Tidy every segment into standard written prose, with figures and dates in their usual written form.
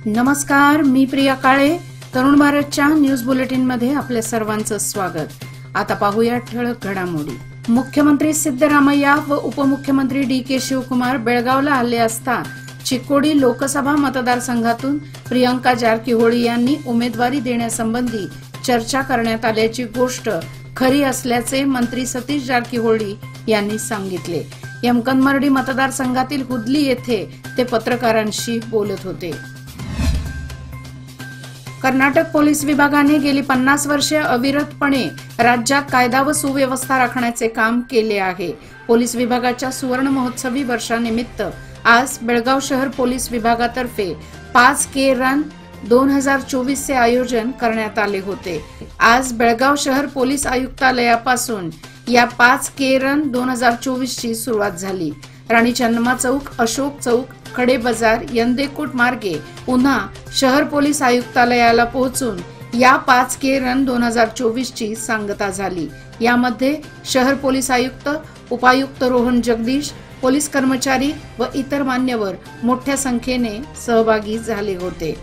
नमस्कार, मी प्रिया काळे. तरुण भारतच्या न्यूज बुलेटिन मध्ये आपल्या सर्वांचं स्वागत. आता पाहूया ठळक घडामोडी. मुख्यमंत्री सिद्धरामय्या व उपमुख्यमंत्री डी.के. शिवकुमार बेळगावला आले असता चिकोडी लोकसभा मतदारसंघातून प्रियंका जारकीहोळी यांनी उमेदवारी देण्यासंबंधी चर्चा करण्यात आल्याची गोष्ट खरी असल्याचे मंत्री सतीश जारकीहोळी यांनी सांगितले. यमकनमर्डी मतदारसंघातील हुदली येथे ते पत्रकारांशी बोलत होते. कर्नाटक पोलीस विभागाने गेली 50 वर्षे अविरतपणे राज्यात कायदा व सुव्यवस्था राखण्याचे काम केले आहे. पोलीस विभागाच्या सुवर्ण महोत्सवी वर्षानिमित्त आज बेळगाव शहर पोलीस विभागातर्फे 5K रन 2024 चे आयोजन करण्यात आले होते. आज बेळगाव शहर पोलीस आयुक्तालयापासून या 5K रन 2024 ची सुरुवात झाली. राणी चन्मा चौक, अशोक चौक, खडे बाजार, यंदेकोट मार्गे पुन्हा शहर पोलीस आयुक्तालयाला पोहोचून या 5K रन 2024 ची सांगता झाली. यामध्ये शहर पोलीस आयुक्त, उपायुक्त रोहन जगदीश, पोलीस कर्मचारी व इतर मान्यवर मोठ्या संख्येने सहभागी झाले होते.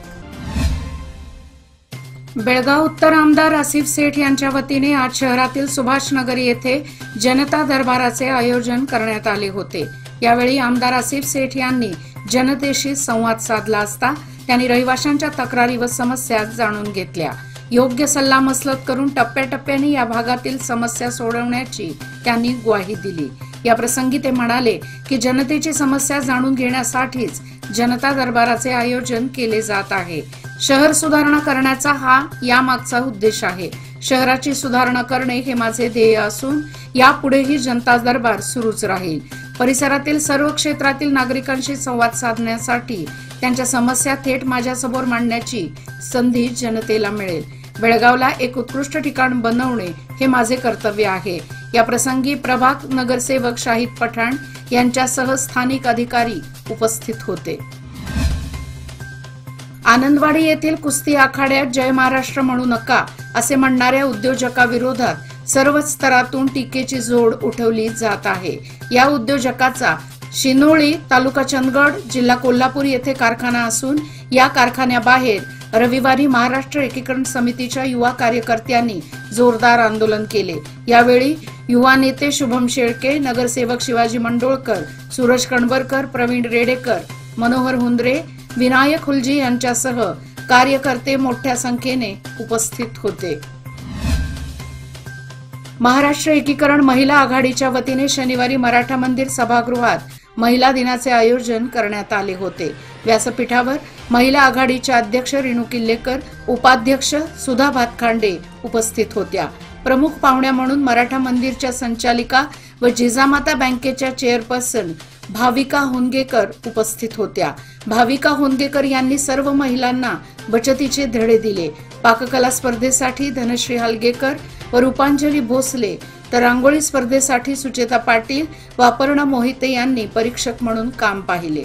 बेळगाव उत्तर आमदार आसिफ सेठ यांच्या वतीने आज शहरातील सुभाषनगर येथे जनता दरबाराचे आयोजन करण्यात आले होते. यावेळी आमदार आसिफ सेठ यांनी जनतेशी संवाद साधला असता त्यांनी रहिवाशांच्या तक्रारी व समस्या जाणून घेतल्या. योग्य सल्लामसलत करून टप्प्याटप्प्याने या भागातील समस्या सोडवण्याची त्यांनी ग्वाही दिली. या प्रसंगी ते म्हणाले की जनतेची समस्या जाणून घेण्यासाठीच जनता दरबाराचे आयोजन केले जात आहे. शहर सुधारणा करण्याचा हा यामागचा उद्देश आहे. शहराची सुधारणा करणे हे माझे ध्येय असून यापुढेही जनता दरबार सुरूच राहील. परिसरातील सर्व क्षेत्रातील नागरिकांशी संवाद साधण्यासाठी त्यांच्या समस्या थेट माझ्यासमोर मांडण्याची संधी जनतेला मिळेल. बेळगावला एक उत्कृष्ट ठिकाण बनवणे हे माझे कर्तव्य आहे. या प्रसंगी प्रभाग नगरसेवक शाहिद पठाण यांच्यासह स्थानिक अधिकारी उपस्थित होते. आनंदवाडी येथील कुस्ती आखाड्यात जय महाराष्ट्र म्हणू नका असे म्हणणाऱ्या उद्योजकाविरोधात सर्वच स्तरातून टीकेची झोड उठवली जात आहे. या उद्योजकाचा शिनोळी, तालुका चंदगड, जिल्हा कोल्हापूर येथे कारखाना असून या कारखान्याबाहेर रविवारी महाराष्ट्र एकीकरण समितीच्या युवा कार्यकर्त्यांनी जोरदार आंदोलन केले. यावेळी युवा नेते शुभम शेळके, नगरसेवक शिवाजी मंडोळकर, सूरज कणबरकर, प्रवीण रेडेकर, मनोहर हुंद्रे, विनायक हुलजी यांच्यासह कार्यकर्ते मोठ्या संख्येने उपस्थित होते. महाराष्ट्र एकीकरण महिला आघाडीच्या वतीने शनिवारी मराठा मंदिर सभागृहात महिला दिनाचे आयोजन करण्यात आले होते. व्यासपीठावर महिला आघाडीच्या अध्यक्ष रेणू किल्लेकर, उपाध्यक्ष सुधा भातखांडे उपस्थित होत्या. प्रमुख पाहुण्या म्हणून मराठा मंदिरच्या संचालिका व जिजामाता बँकेच्या चेअरपर्सन भाविका हुनगेकर उपस्थित होत्या. भाविका हुनगेकर यांनी सर्व महिलांना बचतीचे धडे दिले. पाककला स्पर्धेसाठी धनश्री हलगेकर व रूपांजली भोसले तर रांगोळी स्पर्धेसाठी सुचेता पाटील व अपर्णा मोहिते यांनी परीक्षक म्हणून काम पाहिले.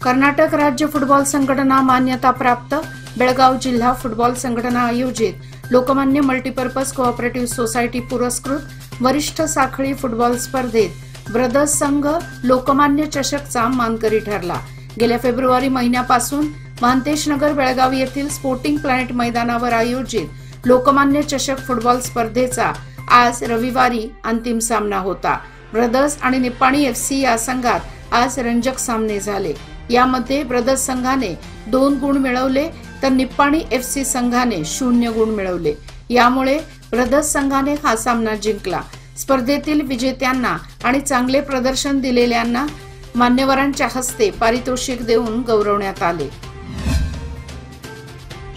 कर्नाटक राज्य फुटबॉल संघटना मान्यता प्राप्त बेळगाव जिल्हा फुटबॉल संघटना आयोजित लोकमान्य मल्टीपर्पज कोऑपरेटिव्ह सोसायटी पुरस्कृत वरिष्ठ साखळी फुटबॉल स्पर्धेत ब्रदर्स संघ लोकमान्य चषकचा मानकरी ठरला. गेल्या फेब्रुवारी महिन्यापासून महांतेश नगर बेळगाव येथील स्पोर्टिंग प्लॅनेट मैदानावर आयोजित लोकमान्य चषक फुटबॉल स्पर्धेचा आज रविवारी अंतिम सामना होता. ब्रदर्स आणि निप्पाणी FC या संघात आज रंजक सामने झाले. यामध्ये ब्रदर्स संघाने 2 गुण मिळवले तर निप्पाणी FC संघाने 0 गुण मिळवले. यामुळे ब्रदर्स संघाने हा सामना जिंकला. स्पर्धेतील विजेत्यांना आणि चांगले प्रदर्शन दिलेल्यांना मान्यवरांच्या हस्ते पारितोषिक देऊन गौरवण्यात आले.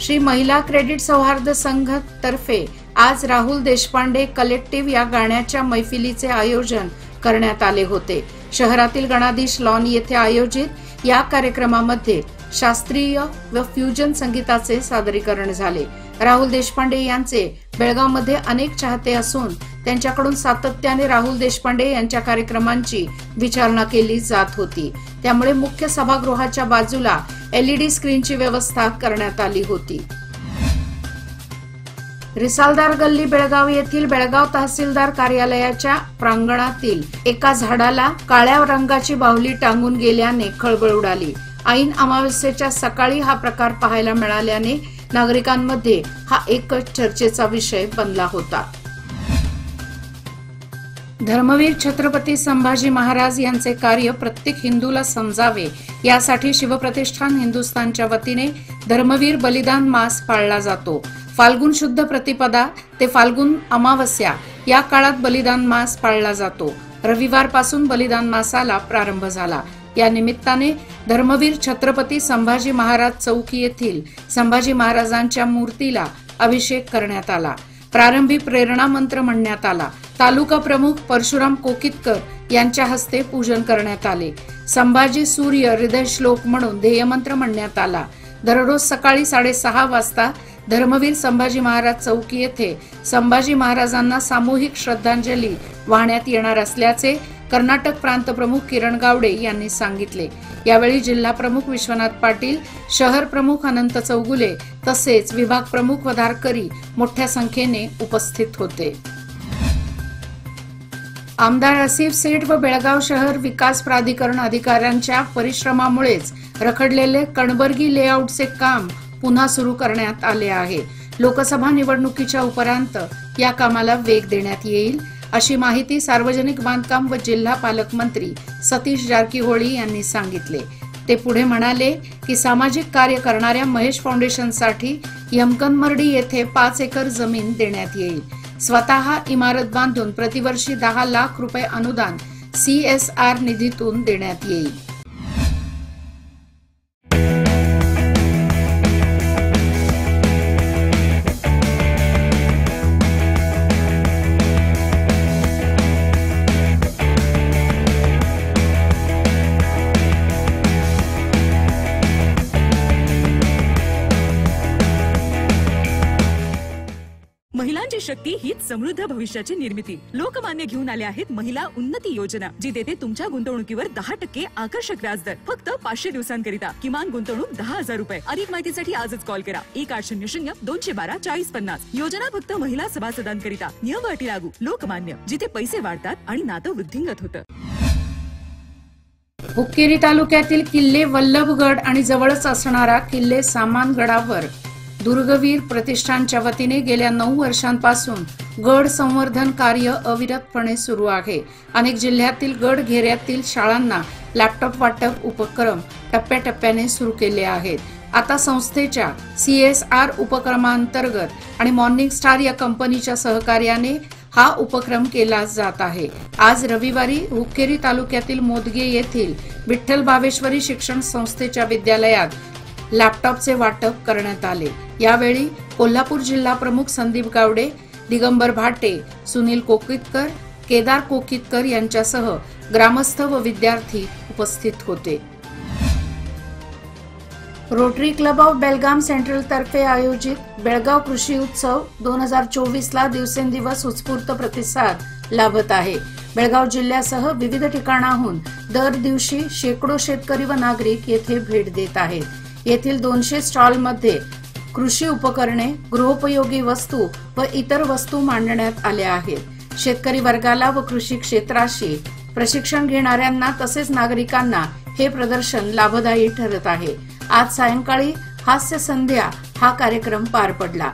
श्री महिला क्रेडिट सौहार्द संघ तर्फे आज राहुल देशपांडे कलेक्टिव्ह या गाण्याच्या मैफिलीचे आयोजन करण्यात आले होते. शहरातील गणाधीश लॉन येथे आयोजित या कार्यक्रमामध्ये शास्त्रीय व फ्युजन संगीताचे सादरीकरण झाले. राहुल देशपांडे यांचे बेळगावमध्ये अनेक चाहते असून त्यांच्याकडून सातत्याने राहुल देशपांडे यांच्या कार्यक्रमांची विचारणा केली जात होती। त्यामुळे मुख्य सभागृहाच्या बाजूला LED स्क्रीनची व्यवस्था करण्यात आली होती। रिसालदार गल्ली बेळगाव येथील बेळगाव तहसीलदार कार्यालयाच्या प्रांगणातील एका झाडाला काळ्या रंगाची बाहुली टांगून गेल्याने खळबळ उडाली। ऐन अमावस्येच्या सकाळी हा प्रकार पाहायला मिळाल्याने नागरिकांमध्ये हा एकच चर्चेचा विषय बनला होता। धर्मवीर छत्रपती संभाजी महाराज यांचे कार्य प्रत्येक हिंदूला समजावे यासाठी शिवप्रतिष्ठान हिंदुस्थानच्या वतीने धर्मवीर बलिदान मास पाळला जातो। फाल्गुन शुद्ध प्रतिपदा ते फाल्गुन अमावस्या या काळात बलिदान मास पाळला जातो। रविवारपासून बलिदान मासाला प्रारंभ झाला। या निमित्ताने धर्मवीर छत्रपती संभाजी महाराज चौक येथील संभाजी महाराजांच्या मूर्तीला अभिषेक करण्यात आला। प्रारंभी प्रेरणा मंत्र म्हणण्यात आला। तालुका प्रमुख परशुराम कोकितकर यांच्या हस्ते पूजन करण्यात आले। संभाजी सूर्य हृदय श्लोक म्हणून ध्येयमंत्र म्हणण्यात आला। दररोज सकाळी 6:30 वाजता धर्मवीर संभाजी महाराज चौक येथे संभाजी महाराजांना सामूहिक श्रद्धांजली वाहण्यात येणार असल्याचे कर्नाटक प्रांत प्रमुख किरण गावडे यांनी सांगितले। यावेळी जिल्हा प्रमुख विश्वनाथ पाटील, शहर प्रमुख अनंत चौगुले तसेच विभाग प्रमुख वधारकरी मोठ्या संख्येने उपस्थित होते। आमदार आसिफ सेठ व बेळगाव शहर विकास प्राधिकरण अधिकाऱ्यांच्या परिश्रमामुळेच रखडलेले कणबर्गी लेआउटचे काम पुन्हा सुरू करण्यात आले आहे। लोकसभा निवडणुकीच्या उपरांत या कामाला वेग देण्यात येईल अशी माहिती सार्वजनिक बांधकाम व जिल्हा पालकमंत्री सतीश जारकीहोळी यांनी सांगितले। ते पुढे म्हणाले की सामाजिक कार्य करणाऱ्या महेश फाउंडेशनसाठी यमकनमर्डी येथे 5 एकर जमीन देण्यात येईल। स्वतः इमारत बांधून प्रतिवर्षी 10 लाख रुपये अनुदान CSR निधीतून देण्यात येईल। महिलांची शक्ती हीच समृद्ध भविष्याची निर्मिती। लोकमान्य घेऊन आले आहेत महिला उन्नती योजना, जी देते तुमच्या गुंतवणुकीवर 10% आकर्षक व्याजदर फक्त 500 दिवसांकरिता। किमान गुंतवणूक 10,000 रुपये। अधिक माहितीसाठी आजच कॉल करा 1800-212-4050। योजना फक्त महिला सभासदांकरिता। नियम अटी लागू। लोकमान्य, जिथे पैसे वाढतात आणि नातं वृद्धिंगत होतं। हुक्केरी तालुक्यातील किल्ले वल्लभगड आणि जवळच असणारा किल्ले सामानगडावर दुर्गवीर प्रतिष्ठानच्या वतीने गेल्या 9 वर्षांपासून गड संवर्धन कार्य अविरतपणे सुरू आहे। अनेक जिल्ह्यातील गड घेऱ्यातील शाळांना लॅपटॉप वाटप उपक्रम टप्प्याटप्प्याने सुरू केले आहेत। आता संस्थेच्या CSR उपक्रमांतर्गत आणि मॉर्निंग स्टार या कंपनीच्या सहकार्याने हा उपक्रम केला जात आहे। आज रविवारी हुक्केरी तालुक्यातील मोदगे येथील विठ्ठल भावेश्वरी शिक्षण संस्थेच्या विद्यालयात लॅपटॉपचे वाटप करण्यात आले। यावेळी कोल्हापूर जिल्हा प्रमुख संदीप गावडे, दिगंबर भाटे, सुनील कोकितकर, केदार कोकितकर यांच्यासह ग्रामस्थ व विद्यार्थी उपस्थित होते। Rotary club of Belgaum central तर्फे आयोजित बेळगाव कृषी उत्सव 2024 ला दिवसेंदिवस उत्स्फूर्त प्रतिसाद लाभत आहे। बेळगाव जिल्ह्यासह विविध ठिकाणाहून दर दिवशी शेकडो शेतकरी व नागरिक येथे भेट देत आहेत। येथील 200 स्टॉलमध्ये कृषी उपकरणे, गृहोपयोगी वस्तू व इतर वस्तू मांडण्यात आल्या आहेत। शेतकरी वर्गाला व कृषी क्षेत्राशी प्रशिक्षण घेणाऱ्यांना तसेच नागरिकांना हे प्रदर्शन लाभदायी ठरत आहे। आज सायंकाळी हास्य संध्या हा कार्यक्रम पार पडला।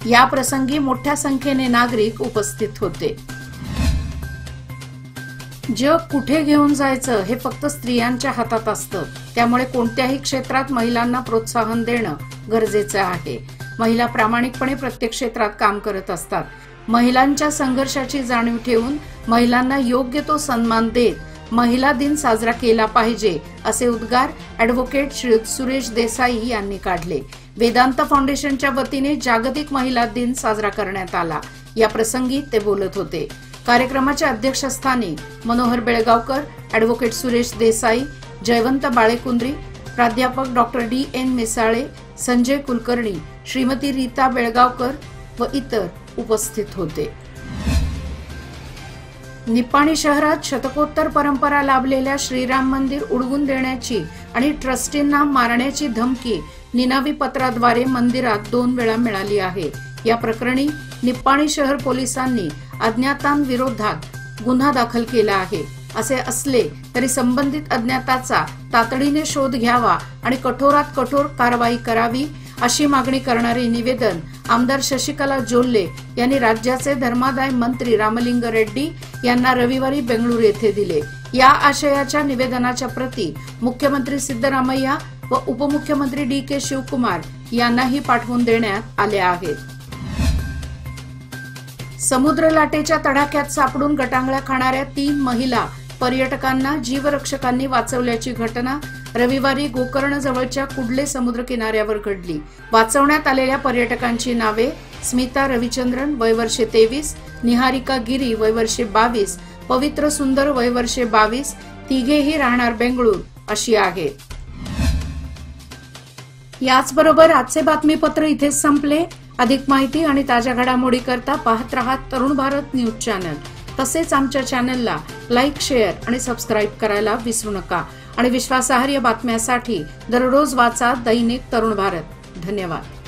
या प्रसंगी मोठ्या संख्येने नागरिक उपस्थित होते। जग कुठे घेऊन जायचं हे फक्त स्त्रियांच्या हातात असतं, त्यामुळे कोणत्याही क्षेत्रात महिलांना प्रोत्साहन देणं गरजेचं आहे। महिला प्रामाणिकपणे प्रत्येक क्षेत्रात काम करत असतात। महिलांच्या संघर्षाची जाणीव ठेवून महिलांना योग्य तो सन्मान देत महिला दिन साजरा केला पाहिजे असे उद्गार ॲडव्होकेट श्री सुरेश देसाई यांनी काढले। वेदांत फाउंडेशनच्या वतीने जागतिक महिला दिन साजरा करण्यात आला। या प्रसंगी ते बोलत होते। कार्यक्रमाच्या अध्यक्षस्थानी मनोहर बेळगावकर, ॲडव्होकेट सुरेश देसाई, जयवंत बाळेकुंद्री, प्राध्यापक डॉक्टर DN मिसाळे, संजय कुलकर्णी, श्रीमती रीता बेळगावकर व इतर उपस्थित होते। निप्पाणी शहरात शतकोत्तर परंपरा लाभलेल्या श्रीराम मंदिर उडवून देण्याची आणि ट्रस्टींना मारण्याची धमकी निनावी पत्राद्वारे मंदिरात 2 वेळा मिळाली आहे। या प्रकरणी निप्पाणी शहर पोलिसांनी अज्ञातांविरोधात गुन्हा दाखल केला आहे। असे असले तरी संबंधित अज्ञाताचा तातडीने शोध घ्यावा आणि कठोरात कठोर कारवाई करावी अशी मागणी करणारे निवेदन आमदार शशिकला जोल्ले यांनी राज्याचे धर्मादाय मंत्री रामलिंग रेड्डी यांना रविवारी बेंगळुरू येथे दिले। या आशयाच्या निवेदनाच्या प्रती मुख्यमंत्री सिद्धरामय्या व उपमुख्यमंत्री DK शिवकुमार यांनाही पाठवून देण्यात आले आहेत। समुद्र लाटेच्या तडाख्यात सापडून गटांगळ्या खाणाऱ्या 3 महिला पर्यटकांना जीवरक्षकांनी वाचवल्याची घटना रविवारी गोकर्ण जवळच्या कुडले समुद्र किनाऱ्यावर घडली। वाचवण्यात आलेल्या पर्यटकांची नावे स्मिता रविचंद्रन वय वर्षे 23, निहारिका गिरी वय वर्षे 22, पवित्र सुंदर वय वर्षे 22, तिघेही राहणार बेंगळूर अशी आहेत। याचबरोबर आजचे बातमीपत्र इथेच संपले। अधिक माहिती आणि ताज्या घडामोडी करता पाहत रहा तरुण भारत न्यूज चॅनल। तसेच आमच्या चॅनलला लाईक, शेअर आणि सबस्क्राईब करायला विसरू नका आणि विश्वासार्ह बातम्यांसाठी दररोज वाचा दैनिक तरुण भारत। धन्यवाद।